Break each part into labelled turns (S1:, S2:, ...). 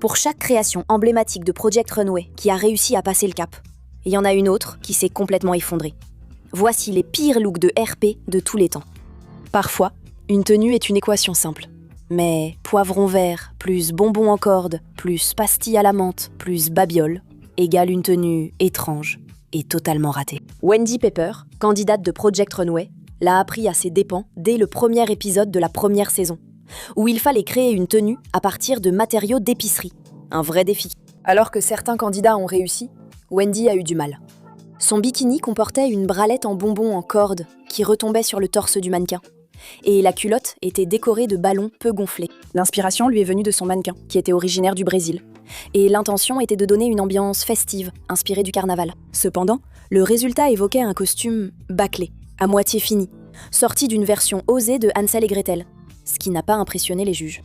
S1: Pour chaque création emblématique de Project Runway qui a réussi à passer le cap, il y en a une autre qui s'est complètement effondrée. Voici les pires looks de RP de tous les temps. Parfois, une tenue est une équation simple. Mais poivron vert plus bonbon en corde plus pastille à la menthe plus babiole égale une tenue étrange et totalement ratée. Wendy Pepper, candidate de Project Runway, l'a appris à ses dépens dès le premier épisode de la première saison, où il fallait créer une tenue à partir de matériaux d'épicerie. Un vrai défi. Alors que certains candidats ont réussi, Wendy a eu du mal. Son bikini comportait une bralette en bonbons en corde qui retombait sur le torse du mannequin. Et la culotte était décorée de ballons peu gonflés. L'inspiration lui est venue de son mannequin, qui était originaire du Brésil. Et l'intention était de donner une ambiance festive, inspirée du carnaval. Cependant, le résultat évoquait un costume bâclé, à moitié fini, sorti d'une version osée de Hansel et Gretel, ce qui n'a pas impressionné les juges.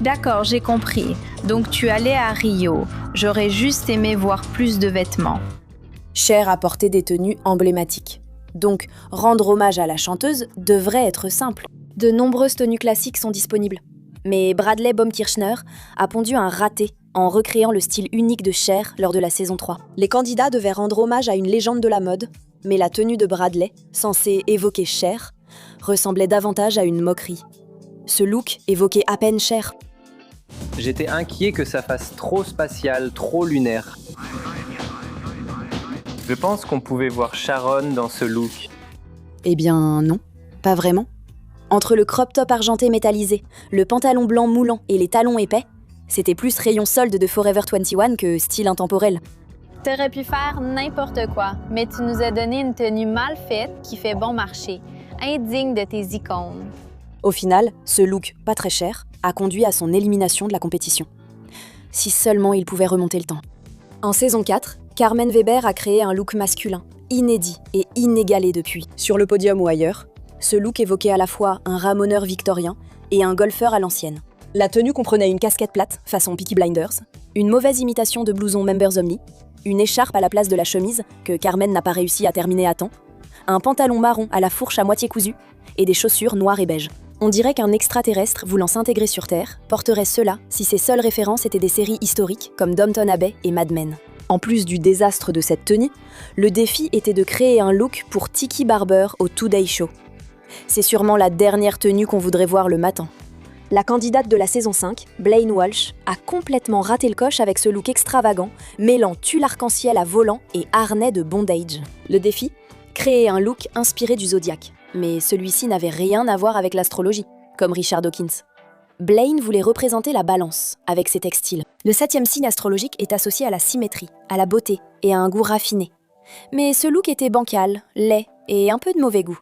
S2: D'accord, j'ai compris. Donc tu allais à Rio. J'aurais juste aimé voir plus de vêtements.
S1: Cher a porté des tenues emblématiques. Donc, rendre hommage à la chanteuse devrait être simple. De nombreuses tenues classiques sont disponibles. Mais Bradley Baumkirchner a pondu un raté en recréant le style unique de Cher lors de la saison 3. Les candidats devaient rendre hommage à une légende de la mode, mais la tenue de Bradley, censée évoquer Cher, ressemblait davantage à une moquerie. Ce look évoquait à peine Cher.
S3: J'étais inquiet que ça fasse trop spatial, trop lunaire. Je pense qu'on pouvait voir Sharon dans ce look.
S1: Eh bien non, pas vraiment. Entre le crop top argenté métallisé, le pantalon blanc moulant et les talons épais, c'était plus rayon solde de Forever 21 que style intemporel.
S2: T'aurais pu faire n'importe quoi, mais tu nous as donné une tenue mal faite qui fait bon marché, indigne de tes icônes.
S1: Au final, ce look pas très cher a conduit à son élimination de la compétition. Si seulement il pouvait remonter le temps. En saison 4, Carmen Weber a créé un look masculin, inédit et inégalé depuis. Sur le podium ou ailleurs, ce look évoquait à la fois un ramoneur victorien et un golfeur à l'ancienne. La tenue comprenait une casquette plate, façon Peaky Blinders, une mauvaise imitation de blouson Members Only, une écharpe à la place de la chemise, que Carmen n'a pas réussi à terminer à temps, un pantalon marron à la fourche à moitié cousu, et des chaussures noires et beiges. On dirait qu'un extraterrestre voulant s'intégrer sur Terre porterait cela si ses seules références étaient des séries historiques comme Downton Abbey et Mad Men. En plus du désastre de cette tenue, le défi était de créer un look pour Tiki Barber au Today Show. C'est sûrement la dernière tenue qu'on voudrait voir le matin. La candidate de la saison 5, Blaine Walsh, a complètement raté le coche avec ce look extravagant, mêlant tulle arc-en-ciel à volant et harnais de bondage. Le défi ? Créer un look inspiré du zodiaque. Mais celui-ci n'avait rien à voir avec l'astrologie, comme Richard Dawkins. Blaine voulait représenter la balance avec ses textiles. Le 7e signe astrologique est associé à la symétrie, à la beauté et à un goût raffiné. Mais ce look était bancal, laid et un peu de mauvais goût.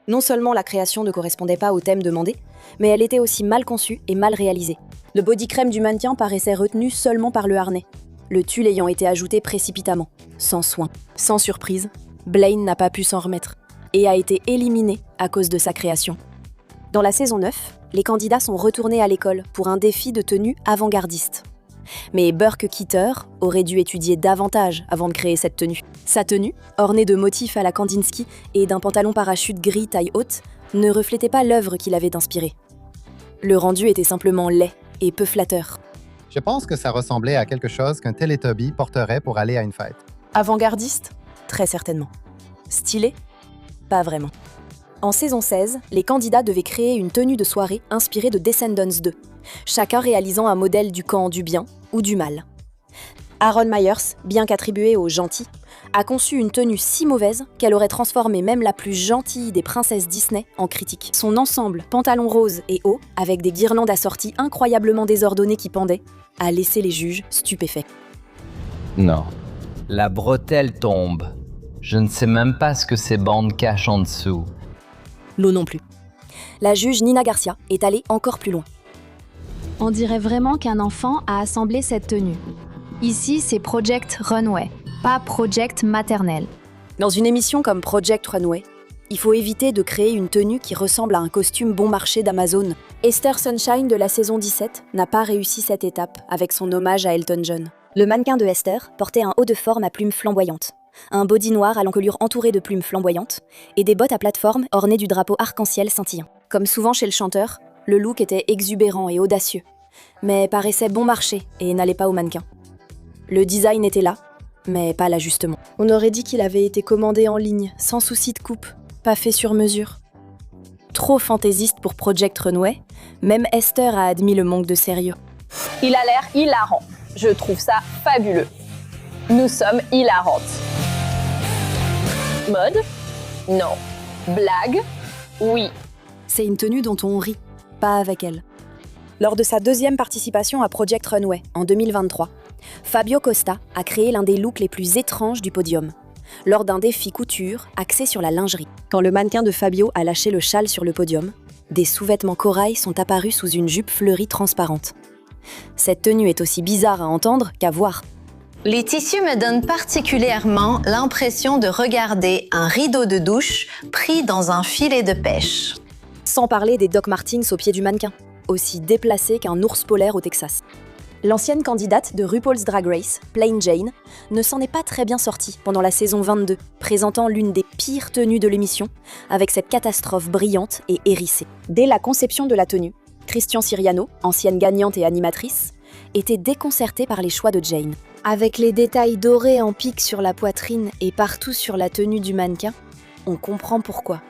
S1: Non seulement la création ne correspondait pas au thème demandé, mais elle était aussi mal conçue et mal réalisée. Le body crème du mannequin paraissait retenu seulement par le harnais, le tulle ayant été ajouté précipitamment, sans soin. Sans surprise, Blaine n'a pas pu s'en remettre et a été éliminé à cause de sa création. Dans la saison 9, les candidats sont retournés à l'école pour un défi de tenue avant-gardiste. Mais Burke Keeter aurait dû étudier davantage avant de créer cette tenue. Sa tenue, ornée de motifs à la Kandinsky et d'un pantalon parachute gris taille haute, ne reflétait pas l'œuvre qui l'avait inspiré. Le rendu était simplement laid et peu flatteur.
S4: Je pense que ça ressemblait à quelque chose qu'un Teletubby porterait pour aller à une fête.
S1: Avant-gardiste ? Très certainement. Stylé ? Pas vraiment. En saison 16, les candidats devaient créer une tenue de soirée inspirée de Descendants 2, chacun réalisant un modèle du camp du bien ou du mal. Aaron Myers, bien qu'attribué au gentil, a conçu une tenue si mauvaise qu'elle aurait transformé même la plus gentille des princesses Disney en critique. Son ensemble, pantalon rose et haut, avec des guirlandes assorties incroyablement désordonnées qui pendaient, a laissé les juges stupéfaits.
S5: Non. La bretelle tombe. Je ne sais même pas ce que ces bandes cachent en dessous.
S1: L'eau non plus. La juge Nina Garcia est allée encore plus loin.
S2: On dirait vraiment qu'un enfant a assemblé cette tenue. Ici, c'est Project Runway, pas Project Maternelle.
S1: Dans une émission comme Project Runway, il faut éviter de créer une tenue qui ressemble à un costume bon marché d'Amazon. Esther Sunshine de la saison 17 n'a pas réussi cette étape avec son hommage à Elton John. Le mannequin de Esther portait un haut de forme à plumes flamboyantes, un body noir à l'encolure entourée de plumes flamboyantes et des bottes à plateforme ornées du drapeau arc-en-ciel scintillant. Comme souvent chez le chanteur, le look était exubérant et audacieux, mais paraissait bon marché et n'allait pas au mannequin. Le design était là, mais pas l'ajustement. On aurait dit qu'il avait été commandé en ligne, sans souci de coupe, pas fait sur mesure. Trop fantaisiste pour Project Runway, même Esther a admis le manque de sérieux.
S6: Il a l'air hilarant. Je trouve ça fabuleux. Nous sommes hilarantes. Mode? Non. Blague? Oui.
S1: C'est une tenue dont on rit, pas avec elle. Lors de sa deuxième participation à Project Runway, en 2023, Fabio Costa a créé l'un des looks les plus étranges du podium, lors d'un défi couture axé sur la lingerie. Quand le mannequin de Fabio a lâché le châle sur le podium, des sous-vêtements corail sont apparus sous une jupe fleurie transparente. Cette tenue est aussi bizarre à entendre qu'à voir.
S7: Les tissus me donnent particulièrement l'impression de regarder un rideau de douche pris dans un filet de pêche.
S1: Sans parler des Doc Martens au pied du mannequin, aussi déplacés qu'un ours polaire au Texas. L'ancienne candidate de RuPaul's Drag Race, Plain Jane, ne s'en est pas très bien sortie pendant la saison 22, présentant l'une des pires tenues de l'émission, avec cette catastrophe brillante et hérissée. Dès la conception de la tenue, Christian Siriano, ancienne gagnante et animatrice, était déconcerté par les choix de Jane. Avec les détails dorés en pique sur la poitrine et partout sur la tenue du mannequin, on comprend pourquoi.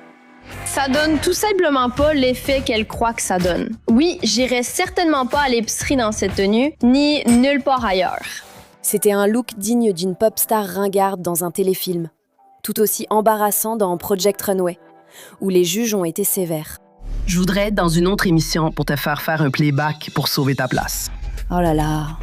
S6: Ça donne tout simplement pas l'effet qu'elle croit que ça donne. Oui, j'irai certainement pas à l'épicerie dans cette tenue, ni nulle part ailleurs.
S1: C'était un look digne d'une pop star ringarde dans un téléfilm, tout aussi embarrassant dans Project Runway, où les juges ont été sévères.
S8: Je voudrais être dans une autre émission pour te faire un playback pour sauver ta place.
S1: Oh là là,